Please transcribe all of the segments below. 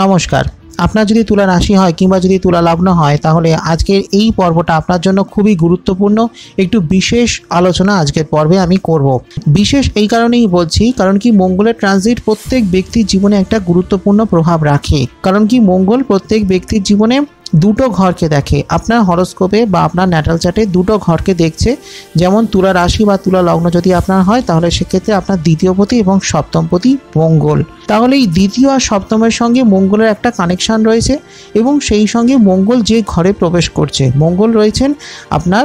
নমস্কার। আপনার যদি তুলা রাশি হয় কিংবা যদি তুলা লগ্ন হয় তাহলে আজকের এই পর্বটা আপনার জন্য খুবই গুরুত্বপূর্ণ। একটু বিশেষ আলোচনা আজকের পর্বে আমি করব। বিশেষ এই কারণেই বলছি কারণ কি মঙ্গলের ট্রানজিট প্রত্যেক ব্যক্তির জীবনে একটা গুরুত্বপূর্ণ প্রভাব রাখে। কারণ কি মঙ্গল প্রত্যেক ব্যক্তির জীবনে দুটো ঘরকে দেখে। আপনার হরোস্কোপে বা আপনার ন্যাটাল চার্টে দুটো ঘরকে দেখছে। যেমন তুলা রাশি বা তুলা লগ্ন যদি আপনার হয় তাহলে সেক্ষেত্রে আপনার দ্বিতীয়পতি এবং সপ্তমপতি মঙ্গল। তাহলে এই দ্বিতীয় আর সপ্তমের সঙ্গে মঙ্গলের একটা কানেকশন রয়েছে এবং সেই সঙ্গে মঙ্গল যে ঘরে প্রবেশ করছে, মঙ্গল রয়েছেন আপনার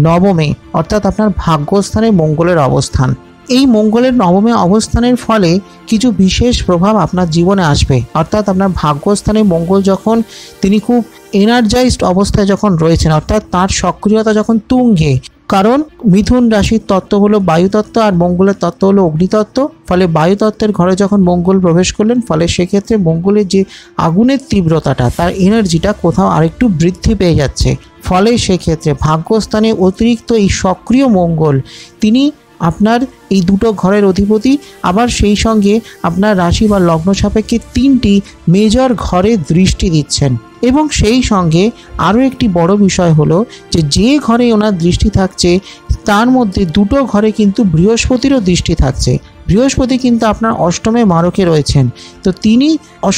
নবমে, অর্থাৎ আপনার ভাগ্যস্থানে মঙ্গলের অবস্থান। এই মঙ্গলের নবমে অবস্থানের ফলে কিছু বিশেষ প্রভাব আপনার জীবনে আসবে। অর্থাৎ আপনার ভাগ্যস্থানে মঙ্গল যখন তিনি খুব এনার্জাইজড অবস্থায় যখন রয়েছেন, অর্থাৎ তার সক্রিয়তা যখন তুঙ্গে, কারণ মিথুন রাশির তত্ত্ব হলো বায়ুতত্ত্ব আর মঙ্গলের তত্ত্ব হলো অগ্নিতত্ত্ব। ফলে বায়ুতত্ত্বের ঘরে যখন মঙ্গল প্রবেশ করলেন, ফলে সেক্ষেত্রে মঙ্গলের যে আগুনের তীব্রতাটা, তার এনার্জিটা কোথাও আরেকটু বৃদ্ধি পেয়ে যাচ্ছে। ফলে সেক্ষেত্রে ভাগ্যস্থানে অতিরিক্ত এই সক্রিয় মঙ্গল তিনি আপনার এই দুটো ঘরের অধিপতি, আবার সেই সঙ্গে আপনার রাশি বা লগ্ন সাপেক্ষে তিনটি মেজর ঘরে দৃষ্টি দিচ্ছেন। এবং সেই সঙ্গে আরও একটি বড় বিষয় হলো যে ঘরে ওনার দৃষ্টি থাকছে তার মধ্যে দুটো ঘরে কিন্তু বৃহস্পতিরও দৃষ্টি থাকছে। বৃহস্পতি কিন্তু আপনার অষ্টমে মারকে রয়েছেন, তো তিনি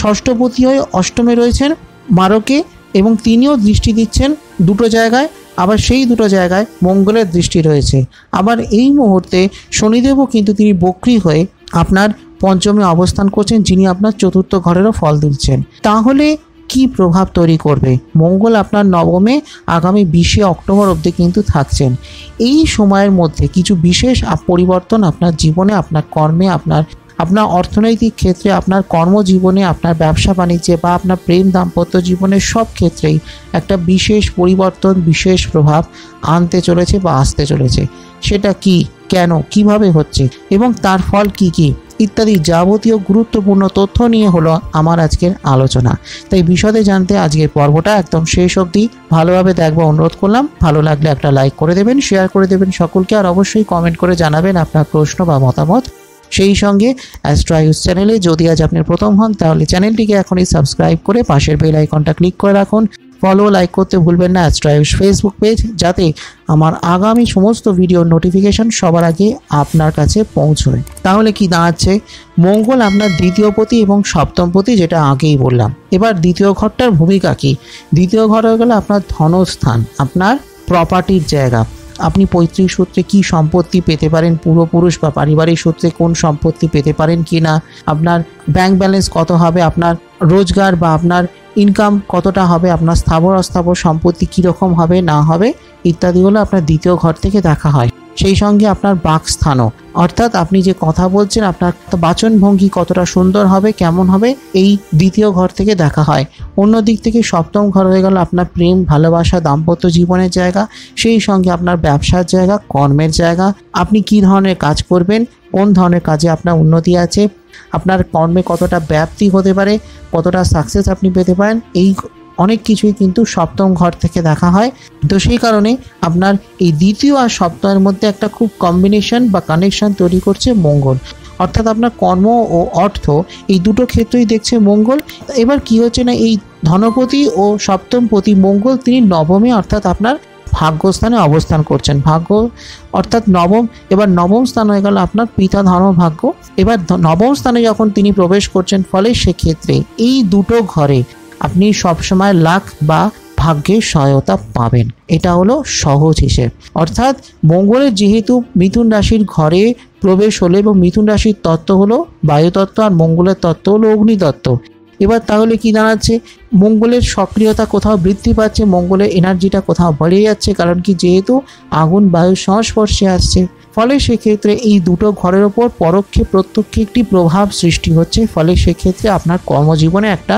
ষষ্ঠপতি হয়ে অষ্টমে রয়েছেন মারকে, এবং তিনিও দৃষ্টি দিচ্ছেন দুটো জায়গায়। আবার সেই দুটো জায়গায় মঙ্গলের দৃষ্টি রয়েছে। আবার এই মুহূর্তে শনিদেবও কিন্তু তিনি বক্রী হয়ে আপনার পঞ্চমে অবস্থান করছেন, যিনি আপনার চতুর্থ ঘরেরও ফল দিচ্ছেন। তাহলে কি প্রভাব তৈরি করবে? মঙ্গল আপনার নবমে আগামী 20 অক্টোবর অবধি কিন্তু থাকছেন। এই সময়ের মধ্যে কিছু বিশেষ পরিবর্তন আপনার জীবনে, আপনার কর্মে, আপনার অর্থনৈতিক ক্ষেত্রে, আপনার কর্মজীবনে, আপনার ব্যবসা বাণিজ্যে বা আপনার প্রেম দাম্পত্য জীবনের সব ক্ষেত্রেই একটা বিশেষ পরিবর্তন, বিশেষ প্রভাব আনতে চলেছে বা আসতে চলেছে। সেটা কি, কেন, কিভাবে হচ্ছে এবং তার ফল কি কি ইত্যাদি যাবতীয় গুরুত্বপূর্ণ তথ্য নিয়ে হলো আমার আজকের আলোচনা। তাই বিশদে জানতে আজকের পর্বটা একদম শেষ অবধি ভালোভাবে দেখবার অনুরোধ করলাম। ভালো লাগলে একটা লাইক করে দেবেন, শেয়ার করে দেবেন সকলকে, আর অবশ্যই কমেন্ট করে জানাবেন আপনার প্রশ্ন বা মতামত। সেই সঙ্গে অ্যাস্ট্রো আয়ুষ চ্যানেলে যদি আজ আপনি প্রথম হন তাহলে চ্যানেলটিকে এখনই সাবস্ক্রাইব করে পাশের বেল আইকনটা ক্লিক করে রাখুন। ফলো, লাইক করতে ভুলবেন না অ্যাস্ট্রো আয়ুষ ফেসবুক পেজ, যাতে আমার আগামী সমস্ত ভিডিওর নোটিফিকেশন সবার আগে আপনার কাছে পৌঁছয়। তাহলে কি দাঁড়াচ্ছে, মঙ্গল আপনার দ্বিতীয়পতি এবং সপ্তমপতি, যেটা আগেই বললাম। এবার দ্বিতীয় ঘরটার ভূমিকা কি? দ্বিতীয় ঘর হয়ে গেল আপনার ধনস্থান, আপনার প্রপার্টির জায়গা। আপনি পৈতৃক সূত্রে কি সম্পত্তি পেতে পারেন, পূর্বপুরুষ বা পারিবারিক সূত্রে কোন সম্পত্তি পেতে পারেন কি না, আপনার ব্যাংক ব্যালেন্স কত হবে, আপনার রোজগার বা আপনার ইনকাম কতটা হবে, আপনার স্থাবর অস্থাবর সম্পত্তি কীরকম হবে না হবে ইত্যাদিগুলো আপনার দ্বিতীয় ঘর থেকে দেখা হয়। সেই সঙ্গে আপনার বাকস্থানও, অর্থাৎ আপনি যে কথা বলছেন আপনার বাচনভঙ্গি কতটা সুন্দর হবে, কেমন হবে, এই দ্বিতীয় ঘর থেকে দেখা হয়। অন্য দিক থেকে সপ্তম ঘর হয়ে গেল আপনার প্রেম, ভালোবাসা, দাম্পত্য জীবনের জায়গা। সেই সঙ্গে আপনার ব্যবসার জায়গা, কর্মের জায়গা, আপনি কী ধরনের কাজ করবেন, কোন ধরনের কাজে আপনার উন্নতি আছে, আপনার কর্মে কতটা ব্যাপ্তি হতে পারে, কতটা সাকসেস আপনি পেতে পারেন, এই অনেক কিছুই কিন্তু সপ্তম ঘর থেকে দেখা হয়। তো সেই কারণে আপনার এই দ্বিতীয় আর সপ্তমের মধ্যে একটা খুব কম্বিনেশন বা কানেকশন তৈরি করছে মঙ্গল। অর্থাৎ আপনার কর্ম ও অর্থ এই দুটো ক্ষেত্রেই দেখছে মঙ্গল। এবার কি হচ্ছে না, এই ধনপতি ও সপ্তমপতি মঙ্গল তিনি নবমে, অর্থাৎ আপনার ভাগ্যস্থানে অবস্থান করছেন। ভাগ্য অর্থাৎ নবম, এবার নবম স্থান হয়ে গেল আপনার পিতা ধর্ম ভাগ্য। এবার নবম স্থানে যখন তিনি প্রবেশ করছেন, ফলে সেক্ষেত্রে এই দুটো ঘরে আপনি সবসময় লাখ বা ভাগ্যের সহায়তা পাবেন। এটা হলো সহজ হিসেব। অর্থাৎ মঙ্গলের যেহেতু মিথুন রাশির ঘরে প্রবেশ হলো এবং মিথুন রাশির তত্ত্ব হলো বায়ুতত্ত্ব আর মঙ্গলের তত্ত্ব হলো অগ্নিতত্ত্ব। এবার তাহলে কি দাঁড়াচ্ছে, মঙ্গলের সক্রিয়তা কোথাও বৃদ্ধি পাচ্ছে, মঙ্গলের এনার্জিটা কোথাও বেড়ে যাচ্ছে। কারণ কি, যেহেতু আগুন বায়ুর সংস্পর্শে আসছে, ফলে সেক্ষেত্রে এই দুটো ঘরের ওপর পরোক্ষে প্রত্যক্ষে একটি প্রভাব সৃষ্টি হচ্ছে। ফলে সেক্ষেত্রে আপনার কর্মজীবনে একটা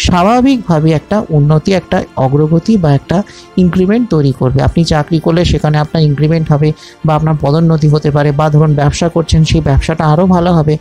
স্বাভাবিকভাবে একটা উন্নতি, একটা অগ্রগতি বা একটা ইনক্রিমেন্ট তৈরি করবে। আপনি চাকরি করলে সেখানে আপনার ইনক্রিমেন্ট হবে বা আপনার পদোন্নতি হতে পারে, বা ধরুন ব্যবসা করছেন সেই ব্যবসাটা আরও ভালো হবে।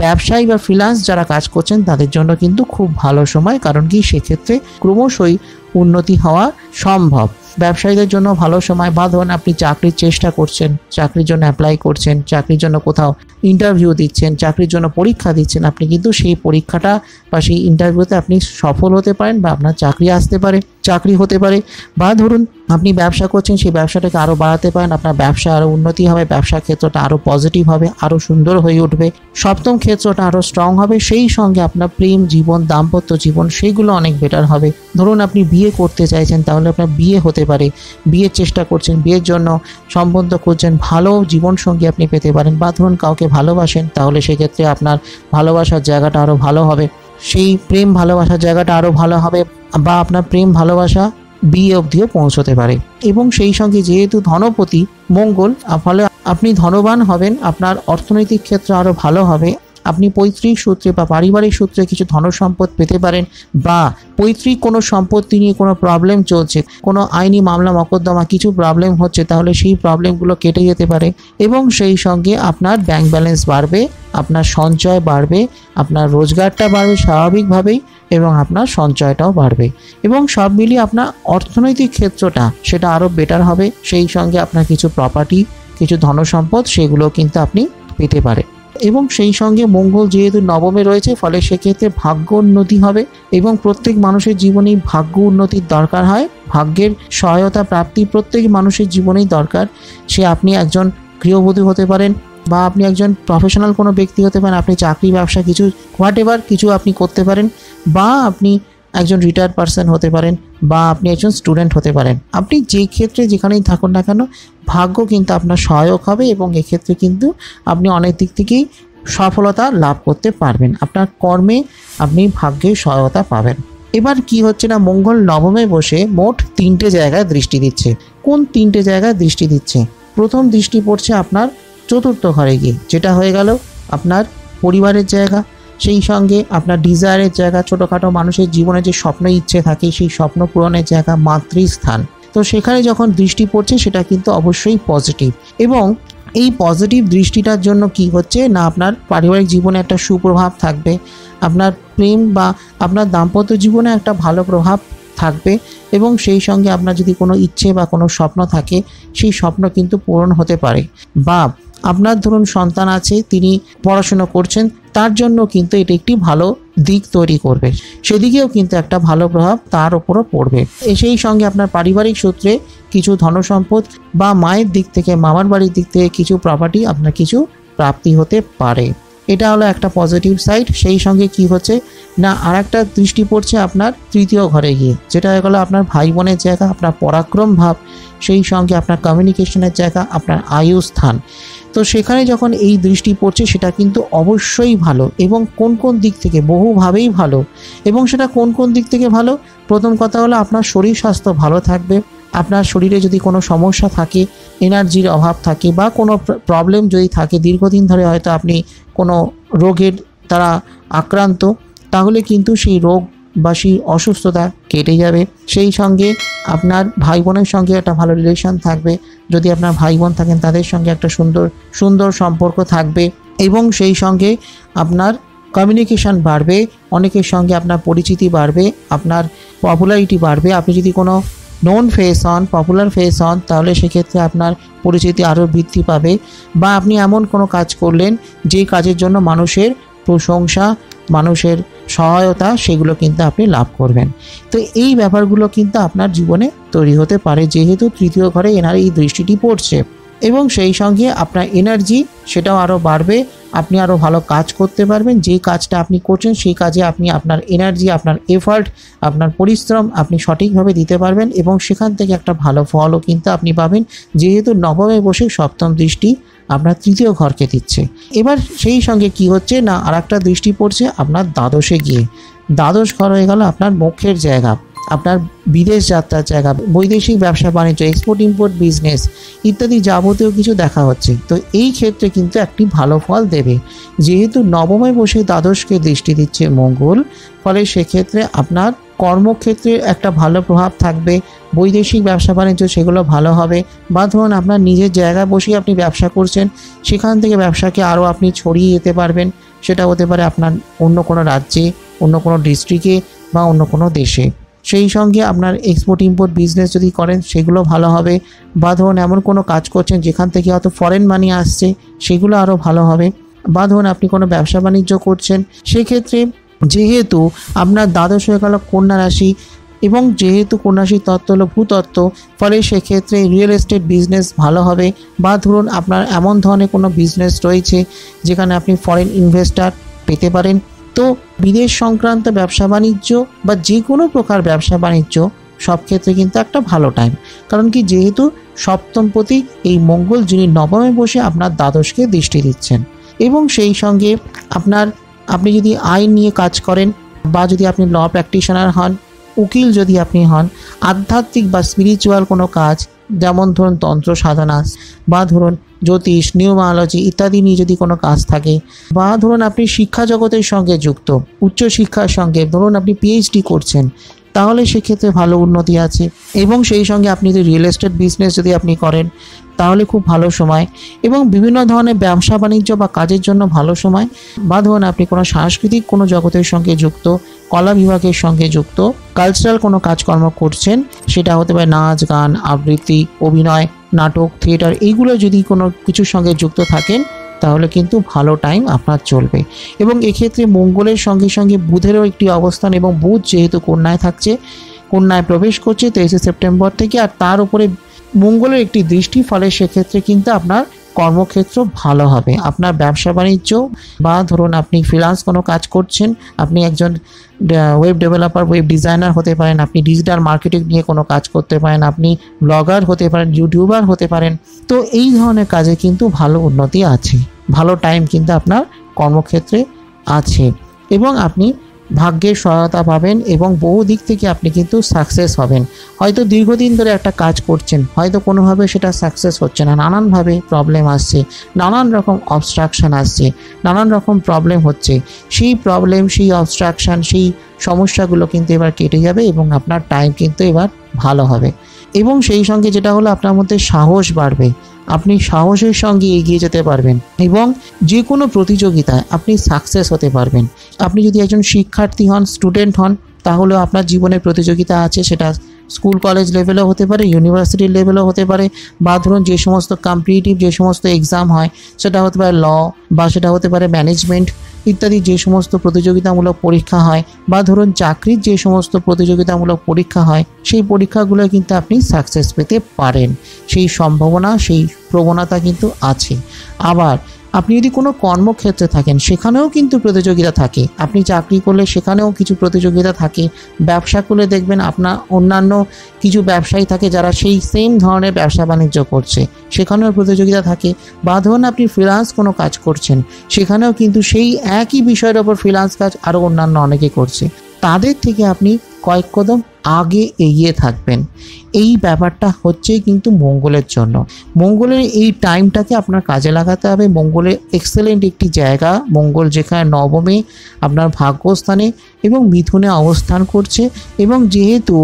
ব্যবসায়ী বা ফ্রিল্যান্স যারা কাজ করছেন তাদের জন্য কিন্তু খুব ভালো সময়, কারণ কি সেক্ষেত্রে ক্রমশই উন্নতি হওয়া সম্ভব। ব্যবসায়ীদের জন্য ভালো সময়, বা ধরুন আপনি চাকরির চেষ্টা করছেন, চাকরির জন্য অ্যাপ্লাই করছেন, চাকরির জন্য কোথাও ইন্টারভিউ দিচ্ছেন, চাকরির জন্য পরীক্ষা দিচ্ছেন, আপনি কিন্তু সেই পরীক্ষাটা বা সেই ইন্টারভিউতে আপনি সফল হতে পারেন বা আপনার চাকরি আসতে পারে, চাকরি হতে পারে। বা ধরুন আপনি ব্যবসা করছেন, সেই ব্যবসাটাকে আরও বাড়াতে পারেন, আপনার ব্যবসা আরও উন্নতি হবে, ব্যবসার ক্ষেত্রটা আরও পজিটিভ হবে, আরও সুন্দর হয়ে উঠবে, সপ্তম ক্ষেত্রটা আরও স্ট্রং হবে। সেই সঙ্গে আপনার প্রেম জীবন, দাম্পত্য জীবন সেগুলো অনেক বেটার হবে। ধরুন আপনি বিয়ে করতে চাইছেন, তাহলে আপনার বিয়ে হতে পারে, বিয়ের চেষ্টা করছেন, বিয়ের জন্য সম্বন্ধ করছেন, ভালো জীবনসঙ্গী আপনি পেতে পারেন। বা ধরুন কাউকে ভালোবাসেন, তাহলে সেক্ষেত্রে আপনার ভালোবাসার জায়গাটা আরও ভালো হবে, সেই প্রেম ভালোবাসার জায়গাটা আরও ভালো হবে, বা আপনার প্রেম ভালোবাসা বিয়ে অবধিও পৌঁছতে পারে। এবং সেই সঙ্গে যেহেতু ধনপতি মঙ্গল, ফলে আপনি ধনবান হবেন, আপনার অর্থনৈতিক ক্ষেত্র আরও ভালো হবে, আপনি পৈতৃক সূত্রে বা পারিবারিক সূত্রে কিছু ধনসম্পদ পেতে পারেন, বা পৈতৃক কোনো সম্পত্তি নিয়ে কোনো প্রবলেম চলছে, কোনো আইনি মামলা মকদ্দমা কিছু প্রবলেম হচ্ছে, তাহলে সেই প্রবলেমগুলো কেটে যেতে পারে। এবং সেই সঙ্গে আপনার ব্যাংক ব্যালেন্স বাড়বে, আপনার সঞ্চয় বাড়বে, আপনার রোজগারটা বাড়বে স্বাভাবিকভাবেই, এবং আপনার সঞ্চয়টাও বাড়বে, এবং সব মিলিয়ে আপনার অর্থনৈতিক ক্ষেত্রটা সেটা আরও বেটার হবে। সেই সঙ্গে আপনার কিছু প্রপার্টি, কিছু ধনসম্পদ সেগুলো কিন্তু আপনি পেতে পারেন। এবং সেই সঙ্গে মঙ্গল যেহেতু নবমে রয়েছে, ফলে সেক্ষেত্রে ভাগ্য উন্নতি হবে। এবং প্রত্যেক মানুষের জীবনেই ভাগ্য উন্নতির দরকার হয়, ভাগ্যের সহায়তা প্রাপ্তি প্রত্যেক মানুষের জীবনেই দরকার। সে আপনি একজন গৃহবধূ হতে পারেন, বা আপনি একজন প্রফেশনাল কোনো ব্যক্তি হতে পারেন, আপনি চাকরি ব্যবসা কিছু হোয়াটএভার কিছু আপনি করতে পারেন, বা আপনি একজন রিটায়ার্ড পারসন হতে পারেন, বা আপনি একজন স্টুডেন্ট হতে পারেন। আপনি যে ক্ষেত্রে যেখানেই থাকুন না কেন, ভাগ্য কিন্তু আপনার সহায়ক হবে, এবং এক্ষেত্রে কিন্তু আপনি অনেক দিক থেকেই সফলতা লাভ করতে পারবেন। আপনার কর্মে আপনি ভাগ্যের সহায়তা পাবেন। এবার কি হচ্ছে না, মঙ্গল নবমে বসে মোট 3টে জায়গায় দৃষ্টি দিচ্ছে। কোন 3টে জায়গায় দৃষ্টি দিচ্ছে? প্রথম দৃষ্টি পড়ছে আপনার চতুর্থ ঘরে গিয়ে, যেটা হয়ে গেল আপনার পরিবারের জায়গা, সেই সঙ্গে আপনার ডিজায়ারের জায়গা, ছোটোখাটো মানুষের জীবনে যে স্বপ্ন ইচ্ছে থাকে সেই স্বপ্ন পূরণের জায়গা, মাতৃস্থান। তো সেখানে যখন দৃষ্টি পড়ছে সেটা কিন্তু অবশ্যই পজিটিভ। এবং এই পজিটিভ দৃষ্টিটার জন্য কি হচ্ছে না, আপনার পারিবারিক জীবনে একটা সুপ্রভাব থাকবে, আপনার প্রেম বা আপনার দাম্পত্য জীবনে একটা ভালো প্রভাব থাকবে, এবং সেই সঙ্গে আপনার যদি কোনো ইচ্ছে বা কোনো স্বপ্ন থাকে সেই স্বপ্ন কিন্তু পূরণ হতে পারে। বা আপনার ধরুন সন্তান আছে, তিনি পড়াশুনো করছেন, তার জন্য কিন্তু এটি একটি ভালো দিক তৈরি করবে, সেদিকেও কিন্তু একটা ভালো প্রভাব তার উপরও পড়বে। সেই সঙ্গে আপনার পারিবারিক সূত্রে কিছু ধনসম্পদ বা মায়ের দিক থেকে, মামার বাড়ির দিক থেকে কিছু প্রপার্টি আপনার কিছু প্রাপ্তি হতে পারে। এটা হলো একটা পজিটিভ সাইড। সেই সঙ্গে কি হচ্ছে না, আর একটা দৃষ্টি পড়ছে আপনার তৃতীয় ঘরে গিয়ে, যেটা হয়ে গেলো আপনার ভাই বোনের জায়গা, আপনার পরাক্রম ভাব, সেই সঙ্গে আপনার কমিউনিকেশনের জায়গা, আপনার আয়ু স্থান। তো সেখানে যখন এই দৃষ্টি পড়ছে সেটা কিন্তু অবশ্যই ভালো, এবং কোন কোন দিক থেকে, বহুভাবেই ভালো। এবং সেটা কোন কোন দিক থেকে ভালো? প্রথম কথা হলো আপনার শরীর স্বাস্থ্য ভালো থাকবে, আপনার শরীরে যদি কোনো সমস্যা থাকে, এনার্জির অভাব থাকে, বা কোনো প্রবলেম যদি থাকে, দীর্ঘদিন ধরে হয়তো আপনি কোনো রোগের দ্বারা আক্রান্ত, তাহলে কিন্তু সেই রোগ বা সেই অসুস্থতা কেটে যাবে। সেই সঙ্গে আপনার ভাই বোনের সঙ্গে একটা ভালো রিলেশন থাকবে, যদি আপনার ভাই বোন থাকেন তাদের সঙ্গে একটা সুন্দর সম্পর্ক থাকবে, এবং সেই সঙ্গে আপনার কমিউনিকেশান বাড়বে, অনেকের সঙ্গে আপনার পরিচিতি বাড়বে, আপনার পপুলারিটি বাড়বে। আপনি যদি কোনো নোন ফেস হন, পপুলার ফেস হন, তাহলে সেক্ষেত্রে আপনার পরিচিতি আরও বৃদ্ধি পাবে। বা আপনি এমন কোনো কাজ করলেন যে কাজের জন্য মানুষের প্রশংসা, মানুষের সহায়তা, সেগুলো কিন্তু আপনি লাভ করবেন। তো এই ব্যাপারগুলো কিন্তু আপনার জীবনে তৈরি হতে পারে, যেহেতু তৃতীয় ঘরে এনার এই দৃষ্টিটি পড়ছে। এবং সেই সঙ্গে আপনার এনার্জি সেটাও আরও বাড়বে, আপনি আরও ভালো কাজ করতে পারবেন। যে কাজটা আপনি করছেন সেই কাজে আপনি আপনার এনার্জি, আপনার এফার্ট, আপনার পরিশ্রম আপনি সঠিকভাবে দিতে পারবেন, এবং সেখান থেকে একটা ভালো ফলও কিন্তু আপনি পাবেন, যেহেতু নবমে বসে সপ্তম দৃষ্টি আপনার তৃতীয় ঘরকে দিচ্ছে। এবার সেই সঙ্গে কি হচ্ছে না, আর একটা দৃষ্টি পড়ছে আপনার দ্বাদশে গিয়ে। দ্বাদশ ঘর হয়ে গেল আপনার মোক্ষের জায়গা, আপনার বিদেশ যাত্রার জায়গা, বৈদেশিক ব্যবসা বাণিজ্য, এক্সপোর্ট ইম্পোর্ট বিজনেস ইত্যাদি যাবতীয় কিছু দেখা হচ্ছে। তো এই ক্ষেত্রে কিন্তু একটি ভালো ফল দেবে, যেহেতু নবমে বসে দ্বাদশকে দৃষ্টি দিচ্ছে মঙ্গল, ফলে সেক্ষেত্রে আপনার কর্মক্ষেত্রে একটা ভালো প্রভাব থাকবে, বৈদেশিক ব্যবসা বাণিজ্য সেগুলো ভালো হবে। বা ধরুন আপনার নিজের জায়গায় বসেই আপনি ব্যবসা করছেন, সেখান থেকে ব্যবসাকে আরও আপনি ছড়িয়ে যেতে পারবেন। সেটা হতে পারে আপনার অন্য কোনো রাজ্যে, অন্য কোনো ডিস্ট্রিক্টে, বা অন্য কোনো দেশে। সেই সঙ্গে আপনার এক্সপোর্ট ইম্পোর্ট বিজনেস যদি করেন সেগুলো ভালো হবে। বা ধরুন এমন কোনো কাজ করছেন যেখান থেকে হয়তো ফরেন মানি আসছে, সেগুলো আরও ভালো হবে। বা ধরুন আপনি কোনো ব্যবসা বাণিজ্য করছেন, সেক্ষেত্রে যেহেতু আপনার দ্বাদশ হয়ে গেল কন্যা রাশি এবং যেহেতু কন্যা রাশির তত্ত্ব হলো ভূতত্ত্ব, ফলে সেক্ষেত্রে রিয়েল এস্টেট বিজনেস ভালো হবে। বা ধরুন আপনার এমন ধরনের কোনো বিজনেস রয়েছে যেখানে আপনি ফরেন ইনভেস্টার পেতে পারেন। তো বিদেশ সংক্রান্ত ব্যবসা বাণিজ্য বা যে কোনো প্রকার ব্যবসা বাণিজ্য সব ক্ষেত্রে কিন্তু একটা ভালো টাইম। কারণ কি, যেহেতু সপ্তমপতি এই মঙ্গল যিনি নবমে বসে আপনার দ্বাদশকে দৃষ্টি দিচ্ছেন, এবং সেই সঙ্গে আপনি যদি আইন নিয়ে কাজ করেন বা যদি আপনি ল প্র্যাকটিশনার হন, উকিল যদি আপনি হন, আধ্যাত্মিক বা স্পিরিচুয়াল কোনো কাজ, যেমন ধরুন তন্ত্র সাধনা বা ধরুন জ্যোতিষ, নিউমারোলজি ইত্যাদি নিয়ে যদি কোনো কাজ থাকে, বা ধরুন আপনি শিক্ষা জগতের সঙ্গে যুক্ত, উচ্চশিক্ষার সঙ্গে ধরুন আপনি পিএইচডি করছেন, তাহলে সেক্ষেত্রে ভালো উন্নতি আছে। এবং সেই সঙ্গে আপনি যদি রিয়েল এস্টেট বিজনেস যদি আপনি করেন, তাহলে খুব ভালো সময়। এবং বিভিন্ন ধরনের ব্যবসা বাণিজ্য বা কাজের জন্য ভালো সময়। বা ধরুন আপনি কোনো সাংস্কৃতিক কোনো জগতের সঙ্গে যুক্ত, কলা বিভাগের সঙ্গে যুক্ত, কালচারাল কোনো কাজকর্ম করছেন, সেটা হতে পারে নাচ, গান, আবৃত্তি, অভিনয়, নাটক, থিয়েটার, এইগুলো যদি কোনো কিছুর সঙ্গে যুক্ত থাকেন, তাহলে কিন্তু ভালো টাইম আপনার চলবে। এবং এক্ষেত্রে মঙ্গলের সঙ্গে সঙ্গে বুধেরও একটি অবস্থান, এবং বুধ যেহেতু কন্যায় থাকছে, কন্যায় প্রবেশ করছে 23 সেপ্টেম্বর থেকে, আর তার উপরে মঙ্গলের একটি দৃষ্টি, ফলে সেক্ষেত্রে কিন্তু আপনার কর্মক্ষেত্র ভালো হবে। আপনার ব্যবসা বাণিজ্য বা ধরুন আপনি ফ্রিল্যান্স কোনো কাজ করছেন, আপনি একজন ওয়েব ডেভেলপার, ওয়েব ডিজাইনার হতে পারেন, আপনি ডিজিটাল মার্কেটিং নিয়ে কোনো কাজ করতে পারেন, আপনি ব্লগার হতে পারেন, ইউটিউবার হতে পারেন। তো এই ধরনের কাজে কিন্তু ভালো উন্নতি আছে, ভালো টাইম কিন্তু আপনার কর্মক্ষেত্রে আছে, এবং আপনি ভাগ্যের সহায়তা পাবেন এবং বহু দিক থেকে আপনি কিন্তু সাকসেস হবেন। হয়তো দীর্ঘদিন ধরে একটা কাজ করছেন, হয়তো কোনোভাবে সেটা সাকসেস হচ্ছে না, নানানভাবে প্রবলেম আসছে, নানান রকম অবস্ট্রাকশান আসছে, নানান রকম প্রবলেম হচ্ছে। সেই প্রবলেম, সেই অবস্ট্রাকশান, সেই সমস্যাগুলো কিন্তু এবার কেটে যাবে এবং আপনার টাইম কিন্তু এবার ভালো হবে। এবং সেই সঙ্গে যেটা হলো, আপনার মধ্যে সাহস বাড়বে, আপনি সাহসের সঙ্গে এগিয়ে যেতে পারবেন এবং যে কোনো প্রতিযোগিতায় আপনি সাকসেস হতে পারবেন। আপনি যদি একজন শিক্ষার্থী হন, স্টুডেন্ট হন, তাহলেও আপনার জীবনে প্রতিযোগিতা আছে, সেটা স্কুল কলেজ লেভেলেও হতে পারে, ইউনিভার্সিটি লেভেলেও হতে পারে, বা ধরুন যে সমস্ত কম্পিটিটিভ যে সমস্ত এক্সাম হয়, সেটা হতে পারে ল, বা সেটা হতে পারে ম্যানেজমেন্ট ইত্যাদি যে সমস্ত প্রতিযোগিতামূলক পরীক্ষা হয়, বা ধরুন চাকরির যে সমস্ত প্রতিযোগিতামূলক পরীক্ষা হয়, সেই পরীক্ষাগুলো কিন্তু আপনি সাকসেস পেতে পারেন। সেই সম্ভাবনা, সেই প্রবণতা কিন্তু আছে। আবার আপনি যদি কোনো কর্মক্ষেত্রে থাকেন, সেখানেও কিন্তু প্রতিযোগিতা থাকে। আপনি চাকরি করলে সেখানেও কিছু প্রতিযোগিতা থাকে, ব্যবসা করলে দেখবেন আপনার অন্যান্য কিছু ব্যবসায়ী থাকে যারা সেই সেম ধরনের ব্যবসা বাণিজ্য করছে, সেখানেও প্রতিযোগিতা থাকে। বা ধরুন আপনি ফ্রিল্যান্স কোনো কাজ করছেন, সেখানেও কিন্তু সেই একই বিষয়ের ওপর ফ্রিল্যান্স কাজ আরও অন্যান্য অনেকে করছে, তাদের থেকে আপনি কয়েক কদম আগে এগিয়ে থাকবেন। এই ব্যাপারটা হচ্ছে কিন্তু মঙ্গলের জন্য। মঙ্গলের এই টাইমটাকে আপনার কাজে লাগাতে হবে। মঙ্গলের এক্সেলেন্ট একটি জায়গা, মঙ্গল যেখানে নবমে আপনার ভাগ্যস্থানে এবং মিথুনে অবস্থান করছে, এবং যেহেতু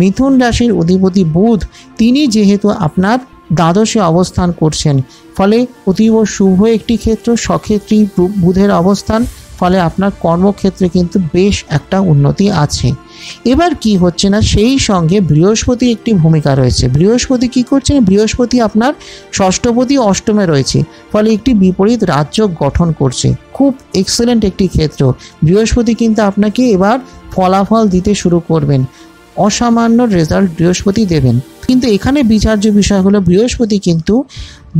মিথুন রাশির অধিপতি বুধ, তিনি যেহেতু আপনার দ্বাদশে অবস্থান করছেন, ফলে অতীব শুভ একটি ক্ষেত্র, সক্ষেত্রী বুধের অবস্থান, ফলে আপনার কর্মক্ষেত্রে কিন্তু বেশ একটা উন্নতি আছে। এবার কি হচ্ছে না, সেই সঙ্গে বৃহস্পতি একটি ভূমিকা রয়েছে। বৃহস্পতি কি করছে, বৃহস্পতি আপনার ষষ্ঠপতি অষ্টমে রয়েছে, ফলে একটি বিপরীত রাজ্য গঠন করছে। খুব এক্সেলেন্ট একটি ক্ষেত্র। বৃহস্পতি কিন্তু আপনাকে এবার ফলাফল দিতে শুরু করবেন, অসামান্য রেজাল্ট বৃহস্পতি দেবেন। কিন্তু এখানে বিচার্য বিষয় হলো, বৃহস্পতি কিন্তু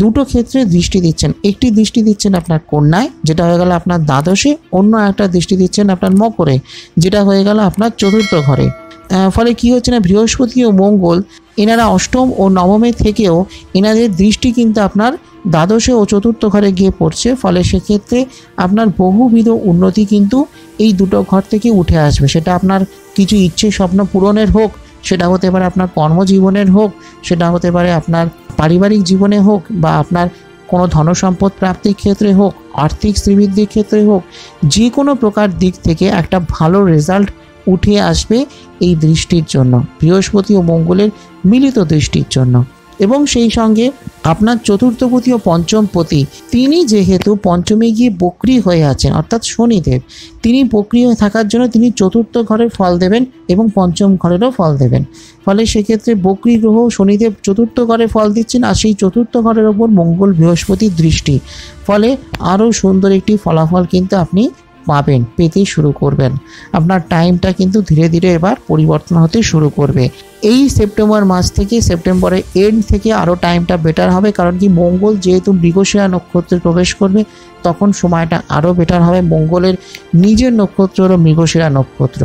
দুটো ক্ষেত্রে দৃষ্টি দিচ্ছেন। একটি দৃষ্টি দিচ্ছেন আপনার কন্যায়, যেটা হয়ে গেল আপনার দ্বাদশে, অন্য একটা দৃষ্টি দিচ্ছেন আপনার মকরে, যেটা হয়ে গেল আপনার চতুর্থ ঘরে। ফলে কি হচ্ছে না, বৃহস্পতি ও মঙ্গল এনারা অষ্টম ও নবমে থেকেও এনাদের দৃষ্টি কিন্তু আপনার দ্বাদশে ও চতুর্থ ঘরে গিয়ে পড়ছে। ফলে সেক্ষেত্রে আপনার বহুবিধ উন্নতি কিন্তু এই দুটো ঘর থেকে উঠে আসবে। সেটা আপনার কিছু ইচ্ছে স্বপ্ন পূরণের হোক, সেটা হতে পারে আপনার কর্মজীবনের হোক, সেটা হতে পারে আপনার পারিবারিক জীবনে হোক, বা আপনার কোনো ধনসম্পদ প্রাপ্তির ক্ষেত্রে হোক, আর্থিক শ্রীবৃদ্ধির ক্ষেত্রে হোক, যে কোনো প্রকার দিক থেকে একটা ভালো রেজাল্ট উঠে আসবে এই দৃষ্টির জন্য, বৃহস্পতি ও মঙ্গলের মিলিত দৃষ্টির জন্য। এবং সেই সঙ্গে আপনার চতুর্থপতি ও পঞ্চমপতি তিনি যেহেতু পঞ্চমে গিয়ে বক্রী হয়ে আছেন, অর্থাৎ শনিদেব তিনি বক্রী হয়ে থাকার জন্য তিনি চতুর্থ ঘরের ফল দেবেন এবং পঞ্চম ঘরেরও ফল দেবেন। ফলে সেক্ষেত্রে বক্রী গ্রহ শনিদেব চতুর্থ ঘরে ফল দিচ্ছেন, আর সেই চতুর্থ ঘরের ওপর মঙ্গল বৃহস্পতির দৃষ্টি, ফলে আরও সুন্দর একটি ফলাফল কিন্তু আপনি পেতে শুরু করবেন। আপনার টাইমটা কিন্তু ধীরে ধীরে এবার পরিবর্তন হতে শুরু করবে। এই সেপ্টেম্বর মাস থেকে সেপ্টেম্বরের এন্ড থেকে আরও টাইমটা বেটার হবে, কারণ কি মঙ্গল যেহেতু মৃগশিরা নক্ষত্রে প্রবেশ করবে তখন সময়টা আরও বেটার হবে। মঙ্গলের নিজের নক্ষত্র হলো মৃগশিরা নক্ষত্র,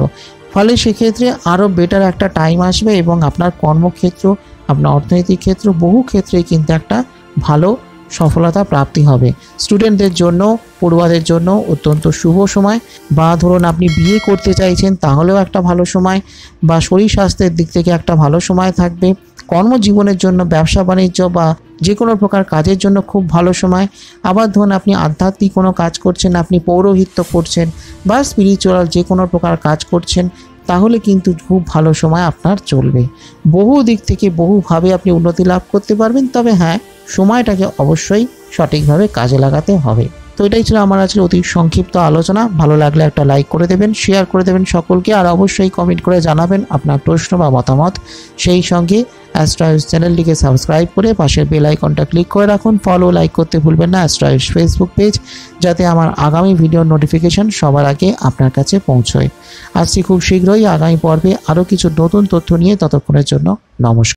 ফলে সেক্ষেত্রে আরও বেটার একটা টাইম আসবে এবং আপনার কর্মক্ষেত্র, আপনার অর্থনৈতিক ক্ষেত্র, বহু ক্ষেত্রেই কিন্তু একটা ভালো সফলতা প্রাপ্তি হবে। স্টুডেন্টদের জন্য, পড়ুয়াদের জন্য অত্যন্ত শুভ সময়, বা ধরুন আপনি বিয়ে করতে চাইছেন তাহলেও একটা ভালো সময়, বা শরীর স্বাস্থ্যের দিক থেকে একটা ভালো সময় থাকবে। কর্মজীবনের জন্য, ব্যবসা বাণিজ্য বা যে কোনো প্রকার কাজের জন্য খুব ভালো সময়। আবার ধরুন আপনি আধ্যাত্মিক কোনো কাজ করছেন, আপনি পৌরোহিত্য করছেন বা স্পিরিচুয়াল যে কোনো প্রকার কাজ করছেন, তাহলে কিন্তু খুব ভালো সময় আপনার চলবে। বহু দিক থেকে বহুভাবে আপনি উন্নতি লাভ করতে পারবেন, তবে হ্যাঁ, সময়টাকে অবশ্যই সঠিকভাবে কাজে লাগাতে হবে। তো এটাই ছিল আমার আজকে অতি সংক্ষিপ্ত আলোচনা। ভালো লাগলে একটা লাইক করে দেবেন, শেয়ার করে দেবেন সকলকে, আর অবশ্যই কমেন্ট করে জানাবেন আপনার প্রশ্ন বা মতামত। সেই সঙ্গে অ্যাস্ট্রোহাউস চ্যানেলটিকে সাবস্ক্রাইব করে পাশের বেল আইকনটা ক্লিক করে রাখুন। ফলো, লাইক করতে ভুলবেন না অ্যাস্ট্রোহাউস ফেসবুক পেজ, যাতে আমার আগামী ভিডিওর নোটিফিকেশন সবার আগে আপনার কাছে পৌঁছয়। আসছি খুব শীঘ্রই আগামী পর্বে আরও কিছু নতুন তথ্য নিয়ে। ততক্ষণের জন্য নমস্কার।